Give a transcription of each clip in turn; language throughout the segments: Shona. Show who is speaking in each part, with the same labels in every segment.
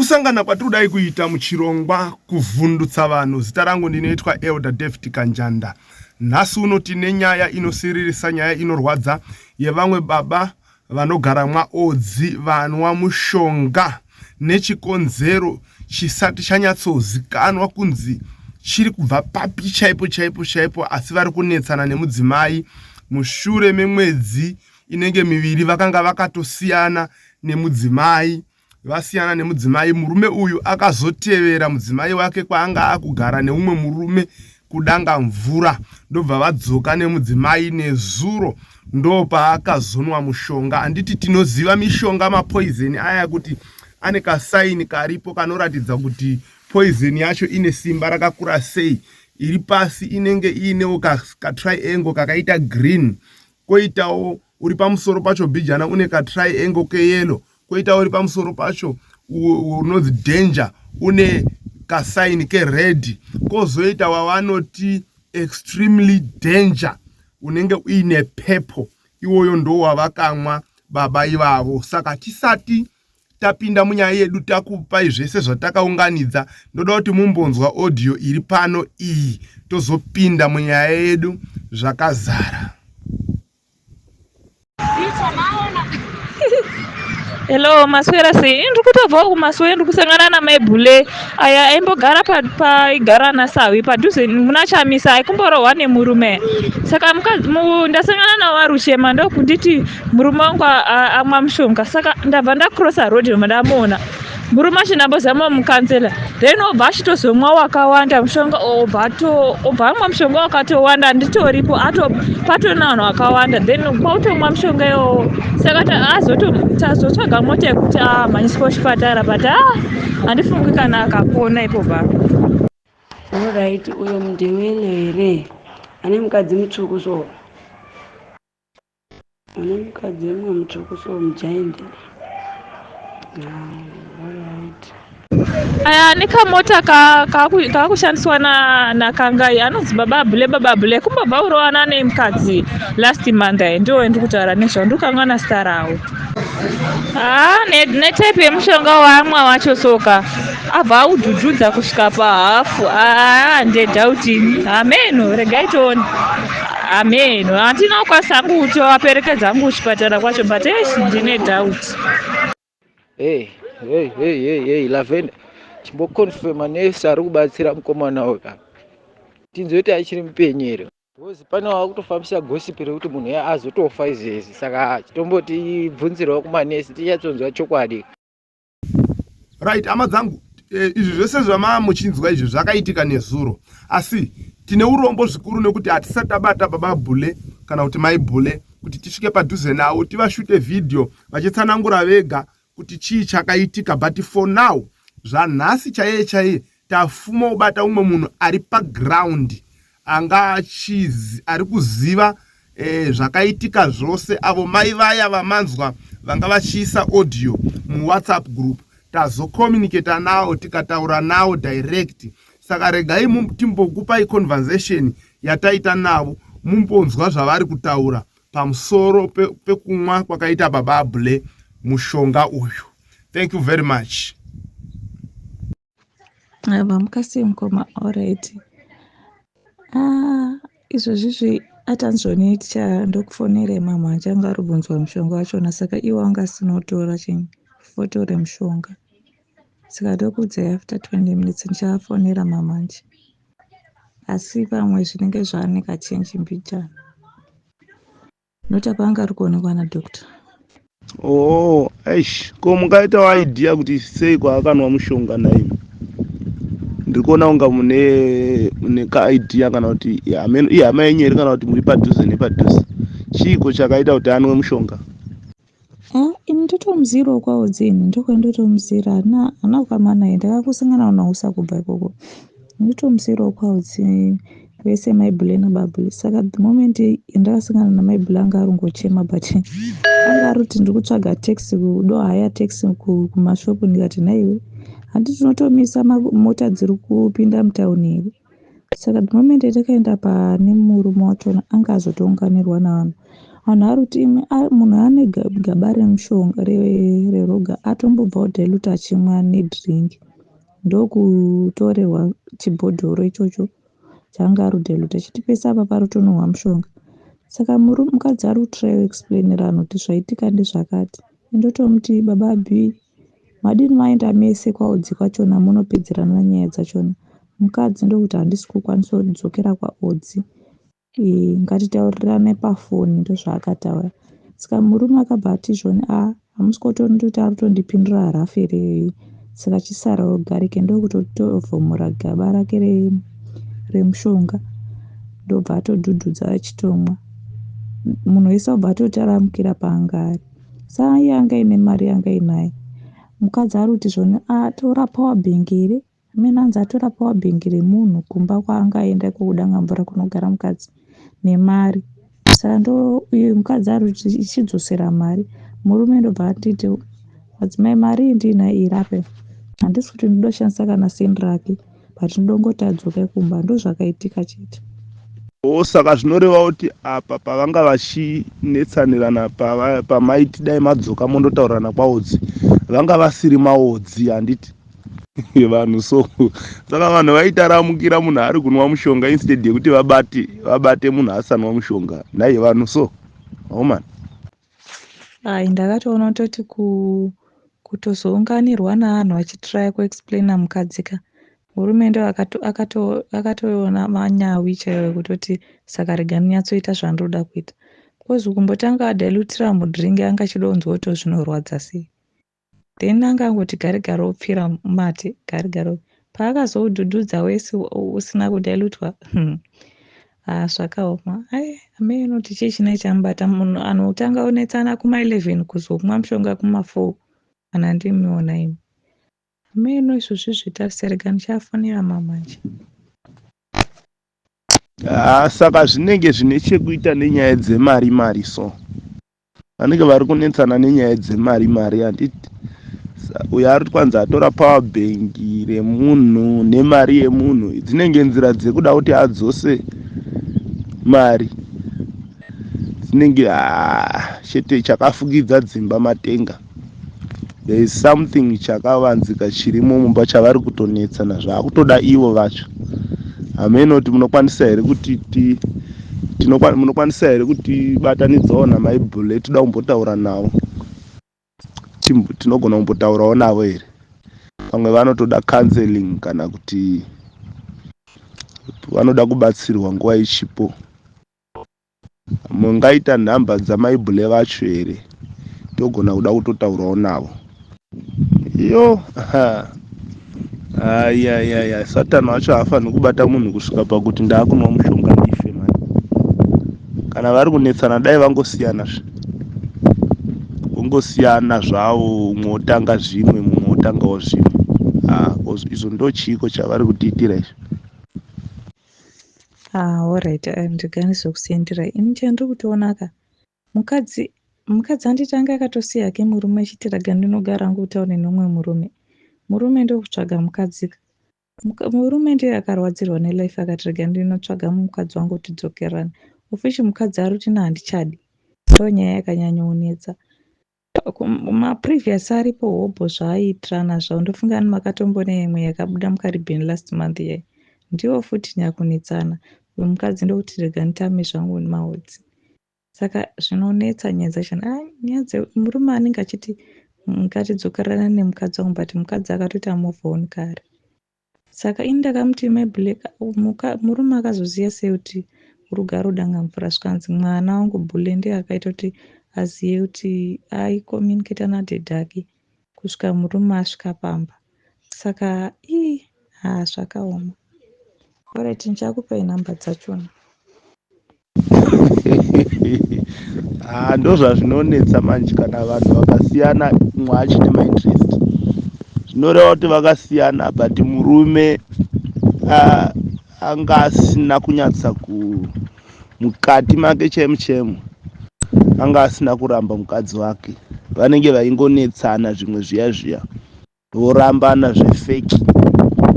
Speaker 1: Kusangana kwatirudai kuita muchirongwa kuvhundutsa vanhu. Zita rangu ndinoitwa Elder David Kanjanda. Nhasi uno tine nyaya inosiririsa, nyaya inorwadza yevamwe baba vanogara mwaodzi, vanwa mushonga nechikonzero chisati chanyatsozikanwa kunzi chiri kubva papi chaipo, asi vari kunetsana nemudzimai. Mushure memwedzi inenge miviri vakanga vakatosiyana nemudzimai. Vasiyana nemudzimai, murume uyu akazotevera mudzimai wake kwaanga akugara neumwe murume kudanga mvura. Ndobva vadzoka nemudzimai nezuro, ndo paakazonwa mushonga. Handiti tinoziva mishonga mapoizeni aya kuti ane kasaini karipo kanoratidza kuti poizeni yacho ine simba rakakura sei. Iri pasi inenge iinewo katriangle kakaita green, koitawo uri pamusoro pacho bijana une katriangle keyellow, koitawo uri pamusoro pacho unonzi danger une kasaini kered, kozoita wavanoti extremely danger unenge uine purple. Iwoyo ndo wavakamwa baba ivavo. Saka tisati tapinda munyaya yedu takupai zvese zvatakaunganidza, ndoda kuti mumbonzwa audio iri pano iyi tozopinda munyaya yedu zvakazara.
Speaker 2: Hello, maswera sei? Ndiri kutobva kumaswe, ndiri kusangana namaibhule aya aimbogara paigara naSawi padhuze muna Chamisa aikumborohwa nemurume. Saka ndasangana nawo arushema ndokunditi murume wangu amwa mushonga. Saka ndabva ndakrosa road ndamuona murume acho ndambozama mukanzela, then obva achitozomwa wakawanda mushonga, obva amwa mushonga wakatowanda, nditoripo patona vanhu wakawanda, then kwautomwa mushonga iwowo. Saka tazotsvaga mota yekuti mhanyiswa kuchipatara, but handifungi kana akapona ipopa.
Speaker 3: Alright, uyo mundewele here ane mukadzi mutsvuku so, ane mukadzi mumwe mutsvuku so mujaindi.
Speaker 2: Aya nekamota kakushandiswa nakangai anonzi baba bule kumbobva urowana nemukadzi last month. Ndo ndiri kutaura nezvo, ndikangana zita rawo. Netaipi yemushonga waamwa wacho soka abva audhudhudza kusvika pahafu. Ndedhauti ameno, regai tione. Ameno, handina kukwanisa hangu kuti waperekedza hangu kuchipatara kwacho, but ndine dhauti.
Speaker 4: Hey, Lavenda, chimbokonfirma nesi ari kubatsira mukomana waka tinzoti achiri mupenyero, because pane wakutofambisa gosipi rekuti munhu iye azotofa izvezvi. Saka chitomboti bvunzirawo kumanesi tichatsonzwa chokwadi.
Speaker 1: Right, hama dzangu, izvi zvose zvamamuchinzwa izvi zvakaitika nezuro, asi tine urombo zvikuru nekuti hatisati tabata baba bhule kana kuti mai bhule kuti tisvike padhuze navo tivashute video vachitsanangura vega kuti chii chakaitika. But for now, zvanhasi chaiye tafuma kubata umwe munhu ari paground anga ari kuziva zvakaitika zvose. Avo mai vaya vamanzwa vanga vachiisa audio muWhatsApp group, tazokomunicata navo tikataura navo direct. Saka regai timbokupai conversation yataita navo mumbonzwa zvavari kutaura pamusoro pekumwa kwakaita baba bule mushonga uyu. Thank you very much.
Speaker 2: Mukasi mukoma, alright. Izvozvizvi atanzvoni ndokufonere mama achanga ari kubvunzwa mushonga wachona, saka iwo anga asinotora foto remushonga. Saka ndokudzai after 20 minutes ndichafonera mama nje, asi pamwe zvinenge zvaaneka change mbijana noti panga ari kuonekwa nadhokta.
Speaker 5: Ko mungaitawo idea kuti sei kwaakanwa mushonga nayo? Ndiri kuona unga mune kaidea kana kuti ihama yenyu here kana kuti muri padhuze nepadhuze. Chiiko chakaita kuti anwe mushonga?
Speaker 2: Ini ndotomuzira kwawo dzini, ndokwandotomuzira, hana kukama naye, ndakakusangana nausa kubva ikoko. Ndotomuzira kwawo dzini vese maibhule nababhule. Saka the moment ndakasangana namaibhule anga aringochema, but anga ari kuti ndiri kutsvaga taxi, kudohaya taxi kumashopu. Ndikati naiwe, handi tinotomisa mota dziri kupinda mutauni here. Saka the moment takaenda pane murume wachona anga azotounganirwa navanhu ari kuti munhu ane gaba remushonga reroga atombobva odhailuta achimwa nedhiringi ndokutorerwa chibhodhoro ichocho chaanga ari kudhailuta achiti pese apa parotononwa mushonga. Saka mukadzi ari kutiraiwo explainera vanhu kuti zvaitika ndezvakati indotomuti baba B madini maenda mese kwaodzi kwachona munopedzerana nyaya dzachona. Mukadzi ndokuti handisi kukwanisa kudzokera kwaodzi, ngatitaurirane pafoni, ndozvaakataura. Saka murume akabva ati zvoni hamusi kutondoti ari kutondipindura harafere, saka chisarawo garike ndokutovhomora gaba rake remushonga ndobva atodhudhudza achitomwa. Munhu wese obva atotaramukira paanga ari. Saka iye anga ine mari yanga inayo. Mukadzi ari kuti zvoni atora pawa bhengi here, amene anzi atora pawa bhengi remunhu kumba kwaanga aenda kokudanga mvura kunogara mukadzi nemari. Saka ndo uyu mukadzi ari kuti ichidzosera mari. Murume ndobva atiti madzimai mari iyi ndinayo irape, handisi kuti ndoshandisa kana sendi rake but ndongoti adzoke kumba. Ndozvakaitika chete.
Speaker 5: Saka zvinoreva kuti apa pavanga vachinetsanirana pamaiti dai madzoka mondotaurirana kwaodzi vanga vasiri maodzi handiti vanhu. So saka vanhu vaitaramukira munhu ari kunwa mushonga instead yekuti vabate munhu asanwa mushonga. Nhai vanhu so homani.
Speaker 2: Ndakatoona kutoti kutozounganirwa navanhu vachitiraya kuexplaina mukadzika. Murume ndo akatoona manyawi chaiwo kutoti saka rega ndinyatsoita zvandoda kuita. Kozi kumbotanga adhailutira mudhiringi anga achidonzwa kuti zvinorwadza sei. Then anga angoti gare upfira mate gare. Paakazoudhudhudza wese usina kudhailutwa zvakaoma. Ameno tichii chinai chamubata munhu anotanga onetsana kuma11 kuzomwa mushonga kuma4 kana ndimiona imi. Ameno izvozvi zvitarisirika ndichafonera mamanje.
Speaker 5: Saka zvinenge zvine chekuita nenyaya dzemari so vanenge vari kunetsana nenyaya dzemari handiti. Uyo ari kwanza atora pawa bhengi remunhu nemari yemunhu dzinenge nzira dzekuda kuti adzose mari dzinenge chete chakafukidza dzimba matenga. There is something chakavanzika chirimo mumba chavari kutonetsana zvaakutoda ivo vacho. Ameno kuti munokwanisa here kuti batanidzawo namaibhule toda kumbotaura navo, tinogona kumbotaurawo navo here. Vamwe vanotoda counseling kana kuti vanoda kubatsirwa nguva ichipo. Mungaita nhamba dzamaibhule vacho here togona kuda kutotaurawo navo. Satani wacho haafaniri kubata munhu kusvika pakuti ndaakunwa mushonga ndife mani. Kana vari kunetsana dai vangosiyana zvavo, umwe otanga zvimwe mumwe otangawo zvimwe. Izvo ndochiko chavari kutiitira izvo.
Speaker 2: Alright, ndiganizokusendera. Ini chandiri kutoonaka mukadzi handiti anga akatosiya hake murume achiti raga ndinogara hangu kutaura nomumwe murume. Murume ndokutsvaga mukadzika. Murume ndiye akarwadzirwa nelife akati rega ndinotsvaga mukadzi wangu tidzokerane. Ufishi mukadzi ari kuti handichadi. Ndonyaya yakanyanya kunetsa. Maprevious aripo hobho zvaaitirana zvavo. Ndofunga makatomboona imwe yakabuda mukaribheni last month yai. Ndiwo futi nyakunetsana. Uyu mukadzi ndokuti rega nditame zvangu nemaodzi. Saka zvinonetsa nyaya dzachona. Nyaya murume anenge achiti ngatidzokerane nemukadzi wangu but mukadzi akatoita move on kare. Saka ini ndakamuti maibhule murume akazoziya sei kuti urugare udanga mvura zvikanzi mwana wangu bhule ndiye akaita kuti aziye kuti aikomunicata nadhedhi ake kusvika murume asvika pamba. Saka zvakaoma. Alright, ndichakupai nhamba dzachona.
Speaker 5: Ndozvazvinonetsa manje kana vanhu vakasiyana umwe achine mainterest. Zvinoreva kuti vakasiyana but murume anga asina kunyatsa mukati make chemu anga asina kuramba mukadzi wake. Vanenge vaingonetsana zvimwe zviya vorambana zvefeki.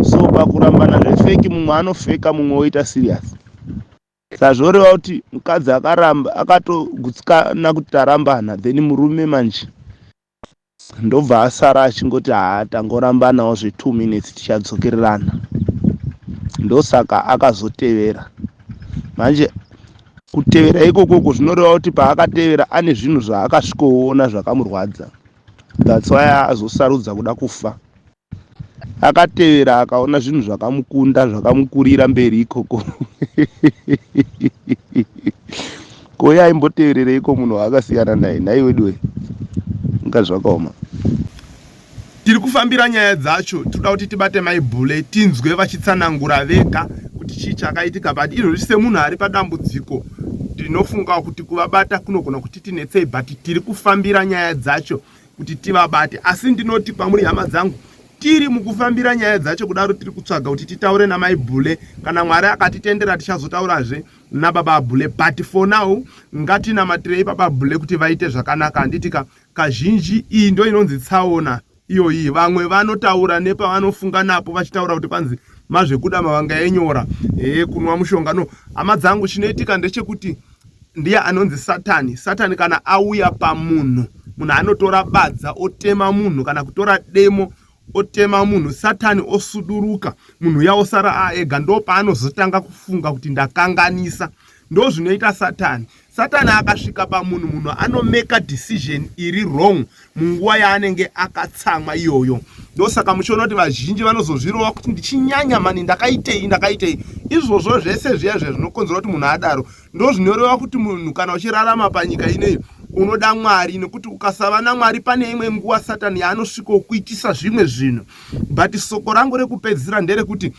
Speaker 5: So pakurambana zvefeki mumwe anofeka mumwe oita serious. Sazvoreva kuti mukadzi akaramba akatogutsikana kuti tarambana, then murume manje ndobva asara achingoti tangorambanawo 2 minutes tichadzokererana. Ndosaka akazotevera. Manje kutevera ikoko zvinoreva kuti paakatevera ane zvinhu zvaakasvikoona zvakamurwadza. That's why azosarudza kuda kufa. Akatevera akaona zvinhu zvakamukunda zvakamukurira mberi ikoko. Koya imboteverereiko munhu akasiyana naye naiwedwe ngazvakaoma.
Speaker 1: Tiri kufambira nyaya dzacho, toda kuti tibate maibhule tinzwe vachitsanangura vega kuti chii chakaitika, but izvozvi semunhu ari padambudziko ndinofunga kuti kuvabata kunogona kuti tinetsei, but tiri kufambira nyaya dzacho kuti tivabate. Asi ndinoti kwamuri hama dzangu, tiri mukufambira nyaya dzacho kudaro tiri kutsvaga kuti titaure namaibhule, kana Mwari akatitendera tichazotaurazve nababa abhule, but for now ngatinamatirei baba bhule kuti vaite zvakanaka. Handiti kazhinji iyi ndo inonzi tsaona iyoyi, vamwe vanotaura nepavanofunga napo vachitaura kuti kwanzi mazvekuda mavanga enyora kunwa mushonga. No, hama dzangu, chinoitika ndechekuti ndiye anonzi Satani kana auya pamunhu, munhu anotora badza otema munhu, kana kutora demo otema munhu, Satani osuduruka, munhu yaosara aega, ndo paanozotanga kufunga kuti ndakanganisa. Ndo zvinoita Satani akasvika pamunhu, munhu anomeka decision iri wrong munguva yaanenge akatsamwa iyoyo. Ndosaka muchiona kuti vazhinji vanozozvirova kuti ndichinyanya mani ndakaitei. Izvozvo zvese zviya zvinokonzera kuti munhu adaro. Ndo zvinoreva kuti munhu kana uchirarama panyika ineyi unoda Mwari, nekuti ukasava naMwari pane imwe nguva Satani yanosvika kuitisa zvimwe zvinhu. But soko rangu rekupedzisira nderekuti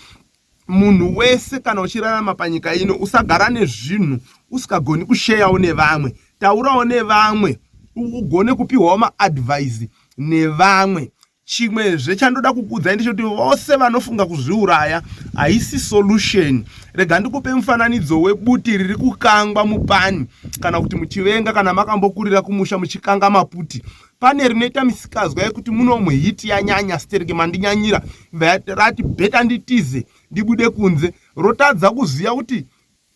Speaker 1: munhu wese kana uchirarama panyika ino usagara nezvinhu usikagoni kusheyawo nevamwe. Taurawo nevamwe, ugone kupiwawo maadvice nevamwe. Chimwezve chandoda kukuudzai ndechekuti vose vanofunga kuzviuraya haisi solution. Rega ndikupe mufananidzo webuti riri kukangwa mupani kana kuti muchivenga, kana makambokurira kumusha muchikanga maputi. Pane rinoita misikazwa yekuti muno muhiti yanyanya stereke mandinyanyira rati beta nditize ndibude kunze, rotadza kuziya kuti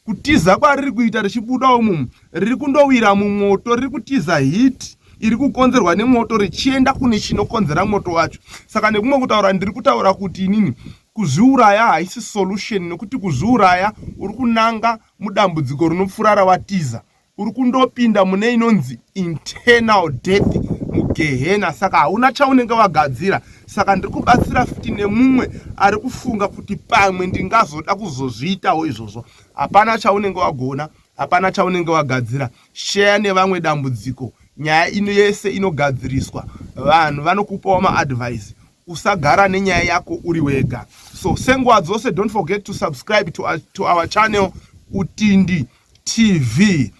Speaker 1: kutiza kwariri kuita richibudawo mumu riri kundowira mumwoto, riri kutiza hiti iri kukonzerwa nemoto richienda kune chinokonzera moto wacho. Saka nekumwe kutaura ndiri kutaura kuti inini kuzviuraya haisi solution, nekuti kuzviuraya uri kunanga mudambudziko rinopfuura rawatiza, uri kundopinda mune inonzi internal death mugehena. Saka hauna chaunenge wagadzira. Saka ndiri kubatsira futi nemumwe ari kufunga kuti pamwe ndingazoda kuzozviitawo izvozvo. Hapana chaunenge wagona, hapana chaunenge wagadzira. Share nevamwe dambudziko. Nyaya ino yese inogadziriswa, vanhu vanokupawo maadvice. Usagara nenyaya yako uri wega. So senguva dzose, don't forget to subscribe to our channel Utindi TV.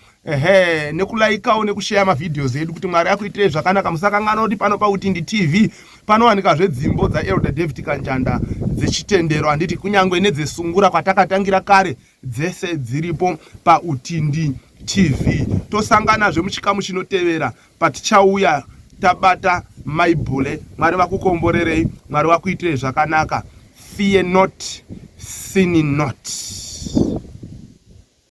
Speaker 1: Nekulaikawo nekushare mavideos edu kuti Mwari akuitire zvakanaka. Musakangana kuti pano pa Utindi TV panowanika zvedzimbo dzaElder David Kanjanda dzechitendero, handiti kunyangwe nedzesungura kwatakatangira kare, dzese dziripo pa Utindi TV. Tosangana zvemuchikamu chinotevera patichauya tabata maibhule. Mwari vakukomborerei, Mwari vakuitire zvakanaka. Fear not, sin not.